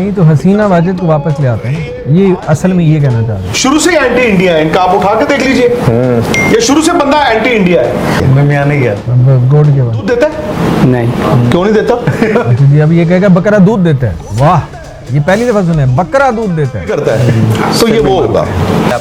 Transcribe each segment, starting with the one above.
नहीं तो हसीना वाजिद को वापस ले आते हैं। ये असल में ये कहना चाह रहे हैं। शुरू से एंटी इंडिया है इनका, आप उठा के देख लीजिए। ये शुरू से बंदा एंटी इंडिया है। मैं यहाँ नहीं गया। गोड के बाद दूध देता है? नहीं। क्यों नहीं देता? अच्छा जी, अब ये कहेगा बकरा दूध देता है। वाह, ये पहली दफा सुना है, बकरा दूध देता है। करता है तो ये वो होगा।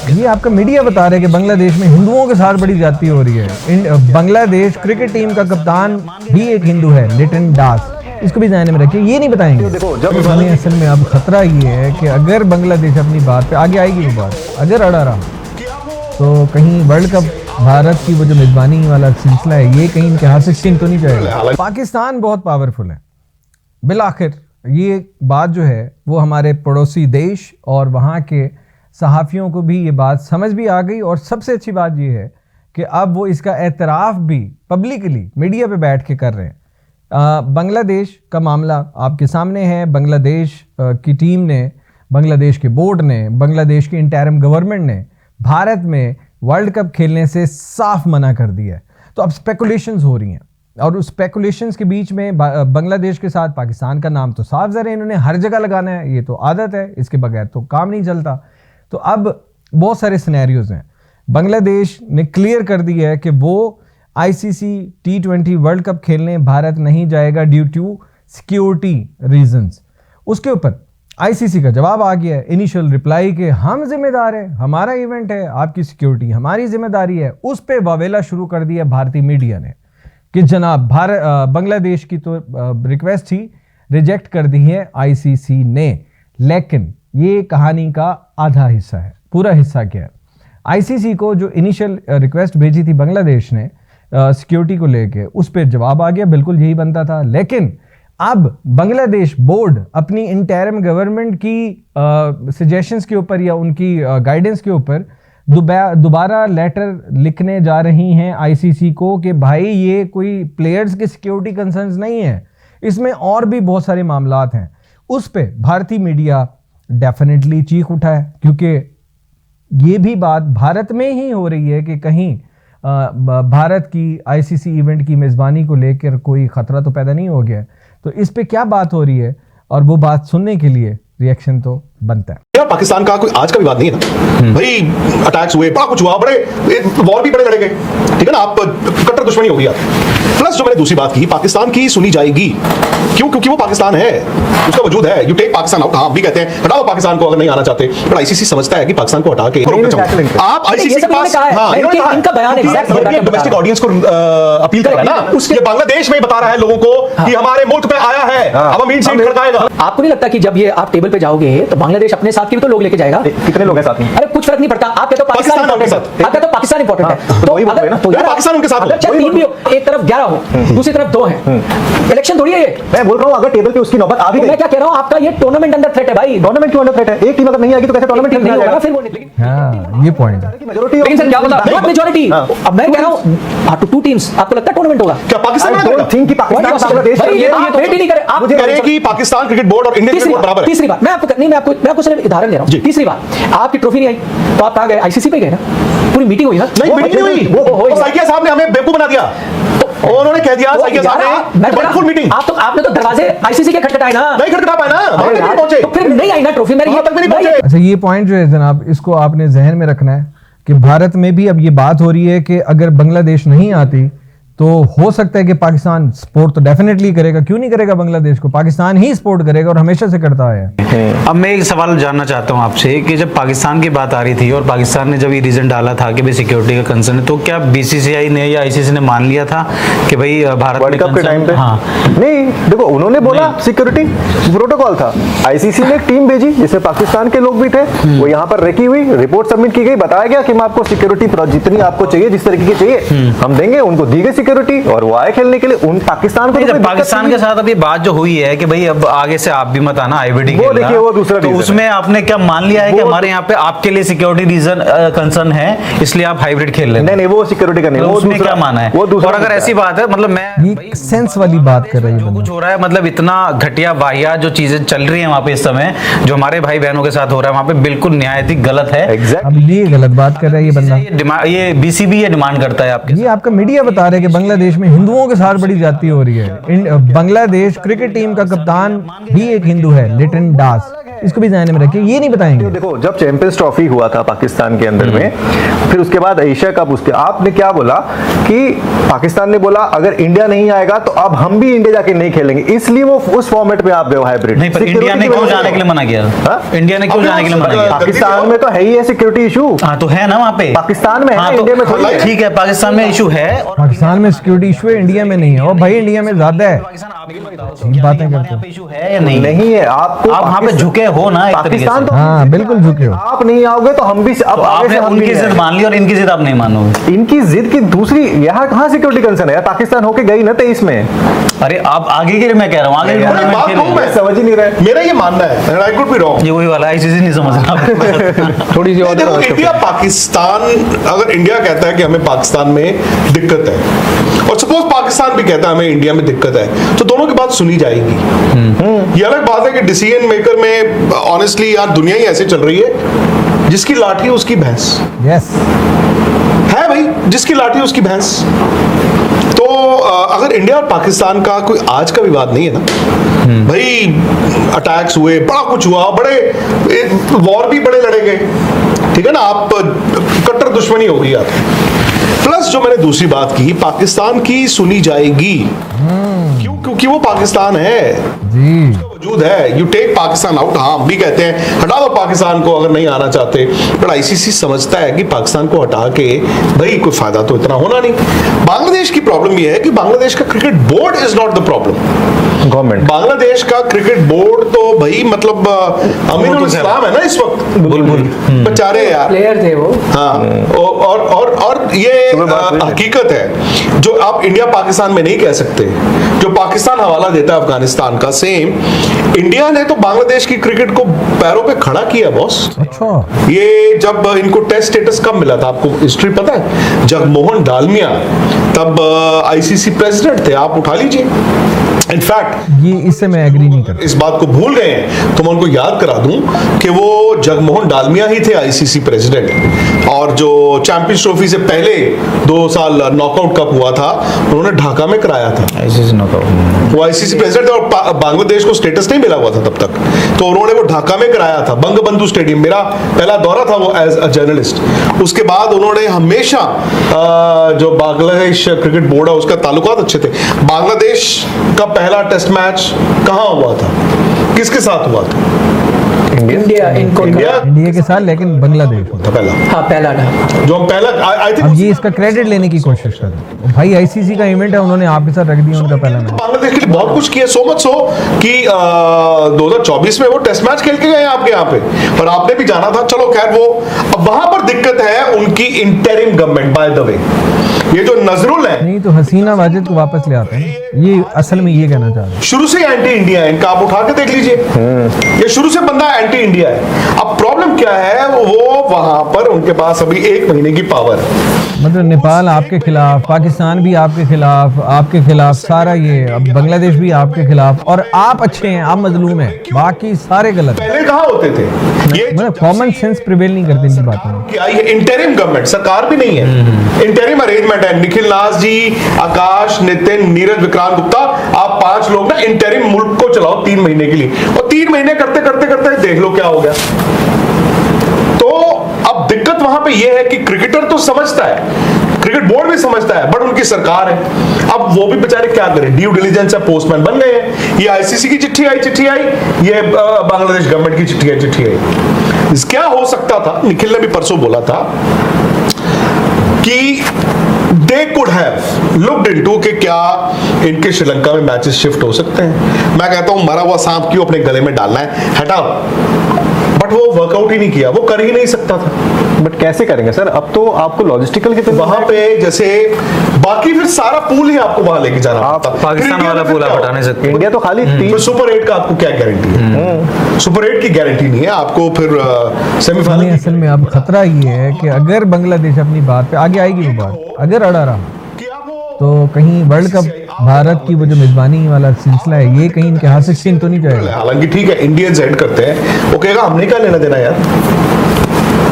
ये आपका मीडिया बता रहा है कि बांग्लादेश में हिंदुओं के साथ बड़ी ज्यादती हो रही है। बांग्लादेश क्रिकेट टीम का कप्तान भी एक हिंदू है, लिटन दास। इसको भी ध्यान में रखिए, ये नहीं बताएंगे। देखो जब हमें असल में अब खतरा ये है कि अगर बांग्लादेश अपनी बात पे आगे आएगी, वो बात अगर अड़ा रहा तो कहीं वर्ल्ड कप भारत की वो जो मेजबानी वाला सिलसिला है, ये कहीं इनके हाथ से छीन तो नहीं जाएगा। पाकिस्तान बहुत पावरफुल है। बिलाखिर ये बात जो है वो हमारे पड़ोसी देश और वहाँ के सहाफ़ियों को भी ये बात समझ भी आ गई। और सबसे अच्छी बात ये है कि अब वो इसका एतराफ़ भी पब्लिकली मीडिया पे बैठ के कर रहे हैं। बांग्लादेश का मामला आपके सामने है। बांग्लादेश की टीम ने, बांग्लादेश के बोर्ड ने, बांग्लादेश की इंटरिम गवर्नमेंट ने भारत में वर्ल्ड कप खेलने से साफ मना कर दिया है। तो अब स्पेकुलेशंस हो रही हैं और उस स्पेकुलेशंस के बीच में बांग्लादेश के साथ पाकिस्तान का नाम तो साफ ज़रा इन्होंने हर जगह लगाना है। ये तो आदत है, इसके बगैर तो काम नहीं चलता। तो अब बहुत सारे सिनेरियोज हैं। बांग्लादेश ने क्लियर कर दिया है कि वो ICC T20 वर्ल्ड कप खेलने भारत नहीं जाएगा ड्यू टू सिक्योरिटी रीजंस। उसके ऊपर ICC का जवाब आ गया है, इनिशियल रिप्लाई के हम जिम्मेदार हैं, हमारा इवेंट है, आपकी सिक्योरिटी हमारी जिम्मेदारी है। उस पर वावेला शुरू कर दिया भारतीय मीडिया ने कि जनाब बांग्लादेश की तो रिक्वेस्ट थी, रिजेक्ट कर दी है ICC ने। लेकिन ये कहानी का आधा हिस्सा है, पूरा हिस्सा क्या है? ICC को जो इनिशियल रिक्वेस्ट भेजी थी बांग्लादेश ने सिक्योरिटी को लेके, उस पर जवाब आ गया, बिल्कुल यही बनता था। लेकिन अब बांग्लादेश बोर्ड अपनी इंटरिम गवर्नमेंट की सजेशंस के ऊपर या उनकी गाइडेंस के ऊपर दोबारा लेटर लिखने जा रही हैं ICC को कि भाई ये कोई प्लेयर्स के सिक्योरिटी कंसर्न्स नहीं है, इसमें और भी बहुत सारे मामलात हैं। उस पे भारतीय मीडिया डेफिनेटली चीख उठा है, क्योंकि ये भी बात भारत में ही हो रही है कि कहीं भारत की ICC इवेंट की मेज़बानी को लेकर कोई ख़तरा तो पैदा नहीं हो गया। तो इस पे क्या बात हो रही है, और वो बात सुनने के लिए रिएक्शन तो बनता है। यार पाकिस्तान का कोई आज का विवाद नहीं है ना भाई। अटैक्स हुए, बड़ा कुछ हुआ, बड़े वॉर भी बड़े लड़े गए, ठीक है ना। आप कट्टर दुश्मनी हो गई। प्लस जो मैंने दूसरी बात की, पाकिस्तान की सुनी जाएगी क्यों? क्योंकि वो पाकिस्तान है, उसका वजूद है। You take Pakistan out. हम भी कहते हैं हटाओ पाकिस्तान को अगर नहीं आना चाहते, पर ICC समझता है कि पाकिस्तान को हटा के आप ICC के पास डोमेस्टिक ऑडियंस को अपील कर रहा है ना। ये बांग्लादेश में बता रहा है लोगों को कि हमारे मुल्क पे आया है, अब हम इनसे खड़काएगा। आपको नहीं लगता कि जब ये आप टेबल पे जाओगे तो बांग्लादेश अपने साथ के भी तो लोग लेके जाएगा? कितने लोग हैं साथ में? अरे कुछ फर्क नहीं पड़ता। आप कहते हो पाकिस्तान इंपॉर्टेंट है, आप कहते हो पाकिस्तान इंपॉर्टेंट है, तो यार पाकिस्तान उनके साथ, अगर टीम भी एक तरफ 11 हो, दूसरी तरफ 2 है, इलेक्शन थोड़ी है ये। मैं बोल रहा हूं अगर टेबल पे उसकी नौबत आ भी गई, मैं क्या कह रहा हूं, आपका ये टूर्नामेंट अंडर थ्रेट है भाई। टूर्नामेंट क्यों अंडर थ्रेट है? एक टीम अगर नहीं आएगी तो कैसे टूर्नामेंट नहीं होगा? जाएगा? फिर वो नहीं। हाँ, ये पॉइंट है। मेजॉरिटी, लेकिन सर क्या पता, नॉट मेजॉरिटी। अब मैं कह रहा हूं तो 2 टीम्स, आपको लगता है टूर्नामेंट होगा? क्या पाकिस्तान में डोंट थिंक कि पाकिस्तान बांग्लादेश भाई ये तो वेट ही नहीं करे। आप मुझे कह रहे हैं कि पाकिस्तान क्रिकेट बोर्ड और इंडियन क्रिकेट बोर्ड बराबर है। तीसरी बार मैं आपको सिर्फ उदाहरण दे रहा हूं। तीसरी बार आपकी ट्रॉफी नहीं आई तो आप कहां गए? ICC पे गए ना, पूरी मीटिंग हुई ना? नहीं मीटिंग नहीं हुई, वो साइकिया साहब ने हमें बेवकूफ बना दिया। उन्होंने कह दिया साइकिया साहब ने फुल मीटिंग। आपने तो दरवाजे ICC के खटखटाए ना, नहीं खटखटा पाए ना, वहां तक नहीं पहुंचे, तो फिर नहीं आई ना ट्रॉफी मेरी, वहां तक भी नहीं पहुंचे। अच्छा, ये पॉइंट जो है जनाब, इसको आपने जहन में रखना है कि भारत में भी अब ये बात हो रही है कि अगर बांग्लादेश नहीं आती तो हो सकता है कि पाकिस्तान सपोर्ट तो डेफिनेटली करेगा। क्यों नहीं करेगा? बांग्लादेश को पाकिस्तान ही सपोर्ट करेगा और हमेशा से करता है। अब मैं एक सवाल जानना चाहता हूं आपसे कि जब पाकिस्तान की बात आ रही थी और पाकिस्तान ने जब ये रीजन डाला था कि भाई सिक्योरिटी का कंसर्न है, तो क्या BCCI ने या ICC ने मान लिया था कि भाई भारत वर्ल्ड कप के टाइम पे? हाँ नहीं, देखो उन्होंने बोला सिक्योरिटी प्रोटोकॉल था। ICC ने एक टीम भेजी जिसमें पाकिस्तान के लोग भी थे, वो यहाँ पर रखी हुई, रिपोर्ट सबमिट की गई, बताया गया कि मैं आपको सिक्योरिटी जितनी आपको चाहिए, जिस तरीके की चाहिए हम देंगे। उनको दी गई सिक्योरिटी और वो आए खेलने के लिए। उन पाकिस्तान को पाकिस्तान के साथ अभी बात जो हुई है कि भाई अब आगे से आप भी मत आना IBD वो देखिए वो दूसरा, तो उसमें आपने क्या मान लिया है कि हमारे यहाँ पे आपके लिए सिक्योरिटी रीजन कंसर्न है इसलिए आप हाइब्रिड खेल रहे हैं? नहीं, वो सिक्योरिटी का नहीं, वो उसमें क्या माना है? और अगर ऐसी बात है, मतलब मैं सेंस वाली बात कर रही जो कुछ हो रहा है, मतलब इतना घटिया वाहिया जो चीजें चल रही है वहाँ पे इस समय, जो हमारे भाई बहनों के साथ हो रहा है वहाँ पे, बिल्कुल न्यायिक गलत है। अब ये गलत बात कर रहा है ये बंदा। ये BCB ये डिमांड करता है आपके। ये आपका मीडिया बता रहे हैं कि बांग्लादेश में हिंदुओं के साथ बड़ी ज्यादती हो रही है। बांग्लादेश क्रिकेट टीम का कप्तान भी एक हिंदू है, लिटन दास, इसको भी ध्यान में रखिए, ये नहीं बताएंगे। देखो, जब चैंपियंस ट्रॉफी हुआ था पाकिस्तान के अंदर में, फिर उसके बाद एशिया कप, उसके आपने क्या बोला कि पाकिस्तान ने बोला अगर इंडिया नहीं आएगा तो अब हम भी इंडिया जाके नहीं खेलेंगे, इसलिए वो उस फॉर्मेट में आप गए हाइब्रिड। नहीं, पर इंडिया ने क्यों जाने के लिए मना किया? इंडिया ने क्यों जाने के लिए मना किया? पाकिस्तान में तो है ही है सिक्योरिटी इशू। हाँ, तो है ना वहाँ पे, पाकिस्तान में है, हाँ, तो इंडिया में थोड़ी है। ठीक है, पाकिस्तान में इशू है, और पाकिस्तान में सिक्योरिटी इशू है, इंडिया में नहीं है। और भाई इंडिया में ज्यादा है, बातें करते हो। इशू है या नहीं? नहीं है, आपको आप वहाँ पे झुके हो ना एक तरीके से। पाकिस्तान तो हाँ बिल्कुल झुके हो। आप नहीं आओगे तो हम भी अब तो आगे आपने से हम भी उनकी नहीं जिद मान ली और इनकी जिद आप नहीं मानोगे। इनकी जिद की दूसरी, यहाँ कहाँ सिक्योरिटी कंसर्न है? पाकिस्तान होके गई ना 23 में। अरे आप आगे के लिए मैं कह रहा हूँ, आगे के यार, टूर्नामेंट बात खेल कहूं रहे मैं? समझ ही नहीं रहे। मेरा ये मानना है, and I could be wrong। ये वही वाला आईसीसी नहीं समझ रहा। थोड़ी सी और देखो, इंडिया पाकिस्तान, अगर इंडिया कहता है कि हमें पाकिस्तान में दिक्कत है और सपोज पाकिस्तान भी कहता है हमें इंडिया में दिक्कत है, तो दोनों की बात सुनी जाएगी। ये अलग बात है कि डिसीजन मेकर में ऑनेस्टली यार दुनिया ही ऐसे चल रही है, जिसकी लाठी उसकी भैंस यस है भाई, जिसकी लाठी उसकी भैंस। तो अगर इंडिया और पाकिस्तान का कोई आज का विवाद नहीं है ना भाई, अटैक्स हुए, बड़ा कुछ हुआ, बड़े वॉर भी बड़े लड़े गए, ठीक है ना, आप कट्टर दुश्मनी हो गई यार। प्लस जो मैंने दूसरी बात की, पाकिस्तान की सुनी जाएगी, क्यों? क्योंकि वो पाकिस्तान है जी, वजूद है। यू टेक पाकिस्तान आउट, हाँ हम भी कहते हैं हटा दो पाकिस्तान को अगर नहीं आना चाहते, बट आईसीसी समझता है कि पाकिस्तान को हटा के भाई कोई फायदा तो इतना होना नहीं। बांग्लादेश की प्रॉब्लम यह है कि बांग्लादेश का cricket board is not the problem. Government, Bangladesh का क्रिकेट बोर्ड तो भाई मतलब अमीनुल इस्लाम है ना इस वक्त, बुलबुल बेचारे यार, प्लेयर थे वो। हाँ, और ये हकीकत है जो आप इंडिया पाकिस्तान में नहीं कह सकते। जो पाकिस्तान हवाला देता है अफगानिस्तान का, सेम इंडिया ने तो बांग्लादेश की क्रिकेट को पैरों पे खड़ा किया बॉस। अच्छा, ये जब इनको टेस्ट स्टेटस कब मिला था आपको हिस्ट्री पता है? जगमोहन डालमिया तब आईसीसी प्रेसिडेंट थे, आप उठा लीजिए। इनफैक्ट ये इससे मैं एग्री नहीं करता। इस बात को भूल गए हैं तो मैं उनको याद करा दूं कि वो जगमोहन डालमिया ही थे आईसीसी प्रेसिडेंट, और जो चैंपियंस ट्रॉफी से पहले 2 साल नॉकआउट कप हुआ था उन्होंने ढाका में कराया था। आईसीसी नॉकआउट, वो आईसीसी प्रेसिडेंट थे और बांग्लादेश को स्टेटस नहीं मिला हुआ था तब तक, तो उन्होंने वो ढाका में कराया था, बंगबंधु स्टेडियम। मेरा पहला दौरा था वो एज अ जर्नलिस्ट। उसके बाद उन्होंने हमेशा जो बांग्लादेश क्रिकेट बोर्ड है उसका ताल्लुकात अच्छे थे। बांग्लादेश का पहला टेस्ट मैच कहाँ हुआ था, किसके साथ हुआ था? इंडिया इंडिया के साथ, लेकिन बांग्लादेश था पहला, हाँ पहला था। जो हम पहला आई अब थिंक ये इसका क्रेडिट लेने की कोशिश कर रहे हैं। भाई आईसीसी का इवेंट है, उन्होंने आपके साथ रख दिया उनका पहला मैच। बांग्लादेश के लिए बहुत कुछ किया, सो मच सो कि 2024 में वो टेस्ट मैच खेल के गए आपके यहाँ पे, पर आपने भी जाना था। चलो खैर, वो अब वहां पर दिक्कत है उनकी interim government. By the way, ये जो नजरुल है, नहीं तो हसीना वाजिद को वापस ले आते हैं, ये असल में ये कहना चाह रहे हैं। शुरू से एंटी इंडिया है इनका, आप उठा के देख लीजिए, ये शुरू से बंदा एंटी इंडिया है। अब प्रॉब्लम क्या है, वो वहां पर उनके पास अभी 1 महीने की पावर है। मतलब नेपाल आपके खिलाफ, पाकिस्तान भी आपके खिलाफ सारा ये, अब बांग्लादेश भी आपके खिलाफ, और आप अच्छे हैं, आप मजलूम हैं, बाकी सारे गलत हैं। पहले कहाँ होते थे ये? मतलब कॉमन सेंस प्रिवेल नहीं करते इनकी बातों में। कि आई है इंटरिम गवर्नमेंट, सरकार भी नहीं है, इंटरिम अरेंजमेंट है। निखिल नाथ जी, आकाश, नितिन, नीरज, विक्रांत गुप्ता, आप 5 लोग ना इंटरिम मुल्क को चलाओ 3 महीने के लिए, और 3 महीने करते करते करते देख लो क्या हो गया। तो अब दिक्कत वहां पे ये है कि क्रिकेटर तो समझता है, क्रिकेट बोर्ड भी समझता है, बट उनकी सरकार है। अब वो भी बेचारे क्या करें, ड्यू डिलीजेंस से पोस्टमैन बन गए हैं। ये आईसीसी की चिट्ठी आई, ये बांग्लादेश गवर्नमेंट की चिट्ठी आई। क्या हो सकता था, निखिल ने भी परसों बोला था कि they could have looked into कि क्या इनके श्रीलंका में मैचेस शिफ्ट हो सकते हैं। मैं कहता हूं मरा हुआ सांप क्यों अपने गले में डालना है, हटाओ। बट वो वर्कआउट ही नहीं किया, वो कर ही नहीं सकता था। बट कैसे करेंगे सर? अब तो आपको लॉजिस्टिकल के वहां पे जैसे बाकी फिर सारा पूल ही आपको वहां लेके जाना पड़ता। पाकिस्तान वाला पूल आप हटा नहीं सकते। इंडिया तो खाली 3 सुपर 8 का आपको क्या गारंटी है? सुपर 8 की गारंटी नहीं है आपको, फिर सेमीफाइनल। असल में अब खतरा ये है कि अगर बांग्लादेश अपनी बात पे आगे आएगी, वो बात अगर अड़ा रहा तो कहीं वर्ल्ड कप भारत की वो जो मेजबानी वाला सिलसिला है, ये कहीं इनके हाथ से छीन तो नहीं जाएगा। हालांकि ठीक है, इंडियंस हेड करते हैं, वो कहेगा हमने क्या लेना देना यार।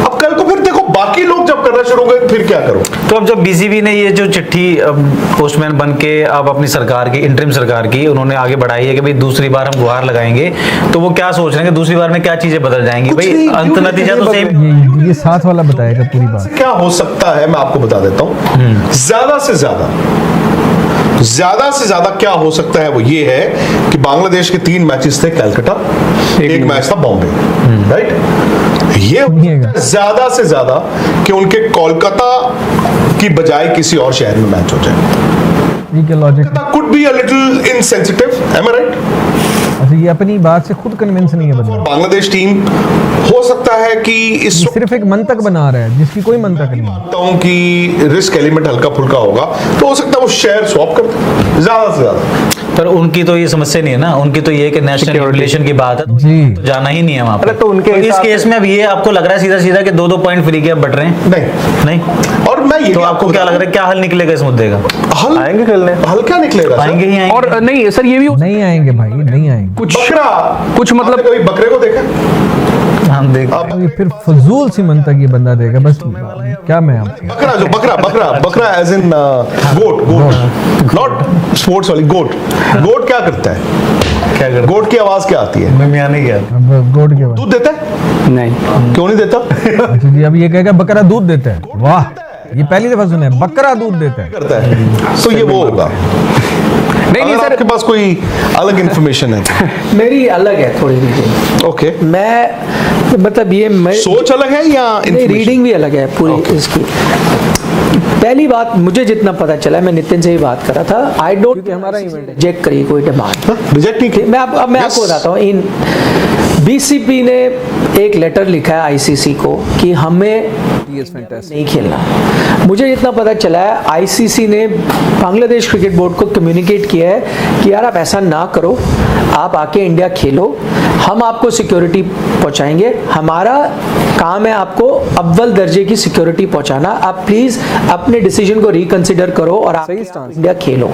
अब कल को फिर देखो बाकी लोग जब करना शुरू हो गए फिर क्या करूं? तो अब जब बीसीबी ने ये जो चिट्ठी पोस्टमैन बन के अब अपनी सरकार की इंटरिम सरकार की उन्होंने आगे बढ़ाई है कि भाई दूसरी बार हम गुहार लगाएंगे, तो वो क्या सोच रहे हैं कि दूसरी बार में क्या चीजें बदल जाएंगी? कुछ भाई नहीं, अंत क्यों नतीजा तो नहीं, सेम। ये साथ वाला बताएगा पूरी बात। क्या हो सकता है मैं आपको बता देता हूं। ज्यादा से ज्यादा क्या हो सकता है वो ये है कि बांग्लादेश के 3 मैचेस थे कलकत्ता, एक मैच था बॉम्बे, राइट? ये ज्यादा से ज्यादा कि उनके कोलकाता की बजाय किसी और शहर में मैच हो जाए। ये logic could be a little insensitive, am I right? अच्छा, ये अपनी बात से खुद कन्विंस नहीं है बंदा। बांग्लादेश टीम हो सकता है कि इस ये सिर्फ एक मंतक बना रहा है जिसकी कोई मंतक नहीं है। मानता हूं कि रिस्क एलिमेंट हल्का फुल्का होगा, तो हो सकता है वो शेयर स्वैप कर दे ज्यादा से ज्यादा। पर उनकी तो ये समस्या नहीं है ना, उनकी तो ये कि नेशनल रिलेशन की बात है, जी। तो जाना ही नहीं है वहां अरे पर। तो उनके इस हिसाब केस में अब ये आपको लग रहा है सीधा सीधा कि 2-2 पॉइंट फ्री के अब बट रहे हैं? नहीं, नहीं। और मैं ये तो भी आपको क्या लग रहा है क्या हल निकलेगा इस मुद्दे का? हल आएंगे खेलने। हल्का निकलेगा सर। आएंगे ही आएंगे। और नहीं सर, ये भी नहीं आएंगे भाई, नहीं आएंगे। कुछ मतलब आपने कभी बकरे को देखा? हम देख अब ये फिर फजूल सी मंतक ये बंदा देगा बस। क्या मैं आपको बकरा जो बकरा as in goat, not sports वाली गोट क्या करता है? क्या कर गोट की आवाज क्या आती है? मैं मियां नहीं गया। अब गोड के बाद दूध देता है? नहीं, क्यों नहीं देता? अच्छा जी, अब ये कहेगा बकरा दूध देता है। वाह, ये पहली दफा सुना है, बकरा दूध देता है। करता है, तो ये वो होगा। नहीं अगर सर, आपके पास कोई अलग इंफॉर्मेशन है मेरी अलग है थोड़ी रीडिंग। ओके, मैं मतलब ये मैं सोच अलग है या information? रीडिंग भी अलग है पूरी इसकी। पहली बात मुझे जितना पता चला, मैं नितिन से ही बात कर रहा था, आई डोंट हमारा रिजेक्ट करिए कोई डिमांड। रिजेक्ट नहीं किया। मैं आपको बताता हूँ, इन बीसीपी ने एक लेटर लिखा है आईसीसी को कि हमें नहीं खेलना। मुझे जितना पता चला है आईसीसी ने बांग्लादेश क्रिकेट बोर्ड को कम्युनिकेट किया है कि यार आप ऐसा ना करो, आप आके इंडिया खेलो, हम आपको सिक्योरिटी पहुंचाएंगे, हमारा काम है आपको अव्वल दर्जे की सिक्योरिटी पहुंचाना, आप प्लीज अपने डिसीजन को रिकंसिडर करो और आप इंडिया खेलो।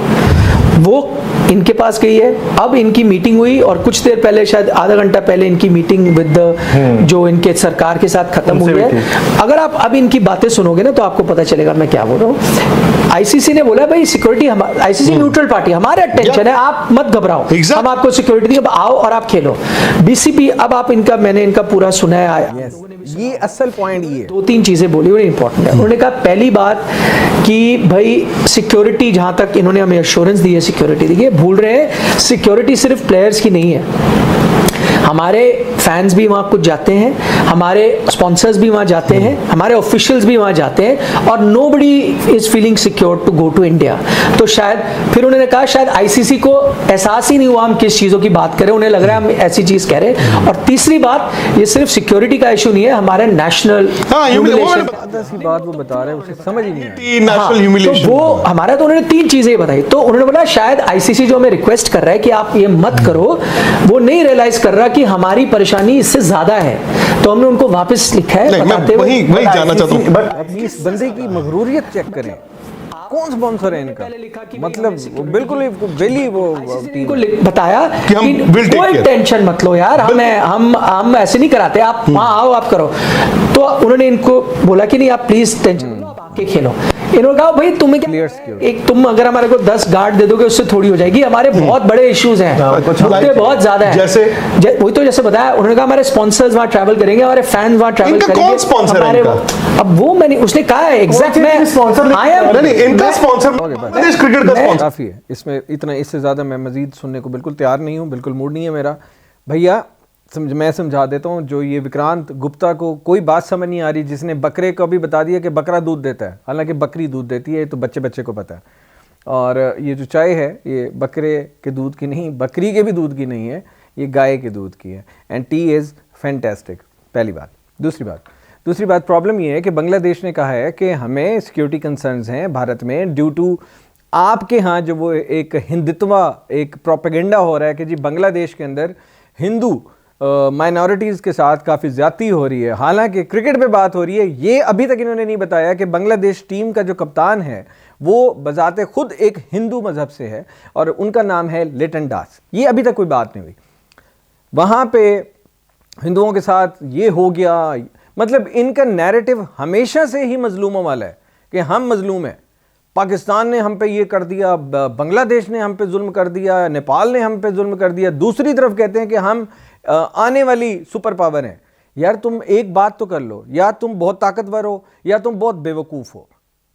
वो इनके पास गई है। अब इनकी मीटिंग हुई और कुछ देर पहले, शायद आधा घंटा पहले, इनकी मीटिंग विद जो इनके सरकार के साथ खत्म हुई है। अगर आप अब इनकी बातें सुनोगे ना तो आपको पता चलेगा मैं क्या बोल रहा हूँ। आईसीसी ने बोला भाई सिक्योरिटी, आईसीसी न्यूट्रल पार्टी, हमारे टेंशन है, आप मत घबराओ, हम आपको सिक्योरिटी देंगे, आओ और आप खेलो। बीसीबी, अब आप इनका, मैंने इनका पूरा सुना है। ये असल पॉइंट ये 2-3 चीजें बोली बड़ी इंपॉर्टेंट है। उन्होंने कहा पहली बात कि भाई सिक्योरिटी, जहां तक इन्होंने हमें एश्योरेंस दी है सिक्योरिटी दी है, भूल रहे हैं सिक्योरिटी सिर्फ प्लेयर्स की नहीं है, हमारे फैंस भी वहां कुछ जाते हैं, हमारे स्पॉन्सर्स भी वहां जाते हैं, हमारे ऑफिशियल्स भी वहां जाते हैं, और nobody is feeling secure to go to India. तो शायद फिर उन्होंने कहा शायद आईसीसी को एहसास ही नहीं हुआ हम किस चीजों की बात करें, उन्हें लग रहा है हम ऐसी चीज कह रहे हैं। और तीसरी बात, ये सिर्फ सिक्योरिटी का इशू नहीं है, हमारे नेशनल बात वो बता रहे हैं, उसे समझ ही नहीं आया। नेशनल ह्यूमिलिएशन, तो वो हमारा, तो उन्होंने 3 चीजें बताई। तो उन्होंने बोला शायद आईसीसी जो हमें रिक्वेस्ट कर रहा है कि आप ये मत करो, वो नहीं रियलाइज कर रहा कि हमारी परेशानी इससे ज्यादा है। तो हमने उनको वापस लिखा है बताते हुए, वही जानना चाहता हूँ। बट इस बंदे की मगरूरियत चेक करें, कौन स्पॉन्सर है इनका, मतलब वो बिल्कुल ही वेली वो टीम को बताया कि हम will take कोई care। टेंशन मत लो यार, हम ऐसे नहीं कराते, आप वहां आओ, आप करो। तो उन्होंने इनको बोला कि नहीं आप प्लीज टेंशन लो, आप आके खेलो। इन्होंने कहा भाई तुम्हें क्या, एक तुम अगर हमारे को 10 गार्ड दे दोगे उससे थोड़ी हो जाएगी, हमारे बहुत बड़े इश्यूज हैं, मुद्दे बहुत ज्यादा है। जैसे वही तो जैसे बताया उन्होंने कहा हमारे स्पॉन्सर्स वहां ट्रैवल करेंगे, हमारे फैंस वहां ट्रैवल इनका करेंगे। कौन स्पॉन्सर है इनका? अब वो मैंने, उसने कहा है एग्जैक्ट, मैं स्पॉन्सर आया नहीं, इनका स्पॉन्सर बांग्लादेश क्रिकेट का स्पॉन्सर। काफी है इसमें, इतना इससे ज्यादा मैं मजीद सुनने को बिल्कुल तैयार नहीं हूँ, बिल्कुल मूड नहीं है मेरा भैया। मैं समझा देता हूँ, जो ये विक्रांत गुप्ता को कोई बात समझ नहीं आ रही, जिसने बकरे को भी बता दिया कि बकरा दूध देता है, हालांकि बकरी दूध देती है, तो बच्चे बच्चे को पता है। और ये जो चाय है ये बकरे के दूध की नहीं, बकरी के भी दूध की नहीं है, ये गाय के दूध की है। एंड टी इज़ फैंटेस्टिक, पहली बात। दूसरी बात प्रॉब्लम ये है कि बांग्लादेश ने कहा है कि हमें सिक्योरिटी कंसर्न्स हैं भारत में, ड्यू टू आपके यहाँ जो वो एक हिंदुत्व, एक प्रोपेगेंडा हो रहा है कि जी बांग्लादेश के अंदर हिंदू माइनॉरिटीज़ के साथ काफ़ी ज़्यादती हो रही है। हालांकि क्रिकेट पे बात हो रही है, ये अभी तक इन्होंने नहीं बताया कि बांग्लादेश टीम का जो कप्तान है वो बजाते खुद एक हिंदू मज़हब से है और उनका नाम है लिटन दास। ये अभी तक कोई बात नहीं हुई। वहाँ पे हिंदुओं के साथ ये हो गया, मतलब इनका नैरेटिव हमेशा से ही मजलूमों वाला है कि हम मजलूम हैं, पाकिस्तान ने हम पे ये कर दिया, बांग्लादेश ने हम पे जुल्म कर दिया, नेपाल ने हम पे जुल्म कर दिया, दूसरी तरफ कहते हैं कि हम आने वाली सुपर पावर हैं। यार तुम एक बात तो कर लो, या तुम बहुत ताकतवर हो या तुम बहुत बेवकूफ़ हो।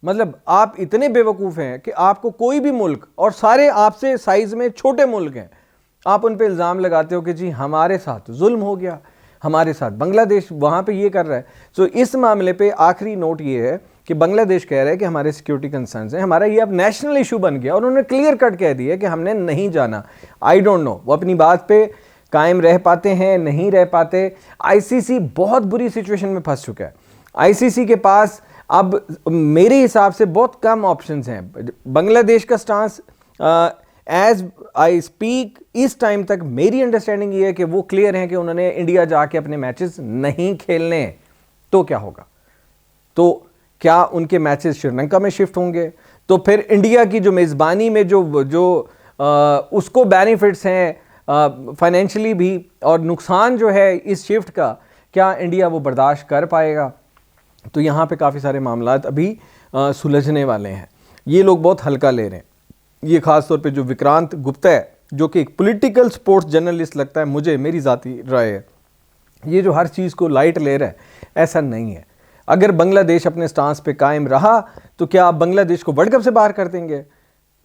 मतलब आप इतने बेवकूफ़ हैं कि आपको कोई भी मुल्क, और सारे आपसे साइज़ में छोटे मुल्क हैं, आप उन पे इल्ज़ाम लगाते हो कि जी हमारे साथ जुल्म हो गया, हमारे साथ बांग्लादेश वहाँ पे ये कर रहा है। सो इस मामले पे आखिरी नोट ये है कि बांग्लादेश कह रहा है कि हमारे सिक्योरिटी कंसर्न्स हैं, हमारा ये अब नेशनल इशू बन गया, और उन्होंने क्लियर कट कह दिया कि हमने नहीं जाना। आई डोंट नो वो अपनी बात पे कायम रह पाते हैं, नहीं रह पाते। आईसीसी बहुत बुरी सिचुएशन में फंस चुका है। आईसीसी के पास अब मेरे हिसाब से बहुत कम ऑप्शंस हैं। बांग्लादेश का स्टांस एज आई स्पीक इस टाइम तक मेरी अंडरस्टैंडिंग ये है कि वो क्लियर है कि उन्होंने इंडिया जाके अपने मैचेस नहीं खेलने। तो क्या होगा? तो क्या उनके मैचेस श्रीलंका में शिफ्ट होंगे? तो फिर इंडिया की जो मेज़बानी में जो उसको बेनिफिट्स हैं फाइनेंशियली भी, और नुकसान जो है इस शिफ्ट का, क्या इंडिया वो बर्दाश्त कर पाएगा? तो यहाँ पे काफ़ी सारे मामलात अभी सुलझने वाले हैं। ये लोग बहुत हल्का ले रहे हैं। ये ख़ास तौर पे जो विक्रांत गुप्ता है, जो कि एक पॉलिटिकल स्पोर्ट्स जर्नलिस्ट लगता है मुझे, मेरी ज़ाती राय है, ये जो हर चीज़ को लाइट ले रहा है, ऐसा नहीं है। अगर बांग्लादेश अपने स्टांस पे कायम रहा तो क्या आप बांग्लादेश को वर्ल्ड कप से बाहर कर देंगे?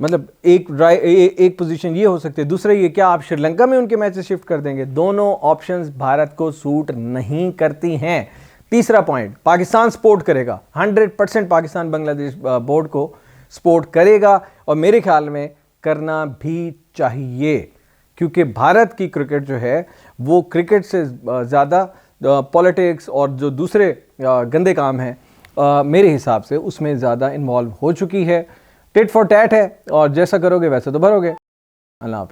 मतलब एक पोजीशन ये हो सकती है, दूसरा ये क्या आप श्रीलंका में उनके मैचेस शिफ्ट कर देंगे? दोनों ऑप्शंस भारत को सूट नहीं करती हैं। तीसरा पॉइंट, पाकिस्तान सपोर्ट करेगा, 100% पाकिस्तान बांग्लादेश बोर्ड को सपोर्ट करेगा, और मेरे ख्याल में करना भी चाहिए, क्योंकि भारत की क्रिकेट जो है वो क्रिकेट से ज़्यादा पॉलिटिक्स और जो दूसरे गंदे काम हैं मेरे हिसाब से उसमें ज़्यादा इन्वॉल्व हो चुकी है। टिट फॉर टैट है, और जैसा करोगे वैसे तो भरोगे। अल्लाह हाफ़िज़।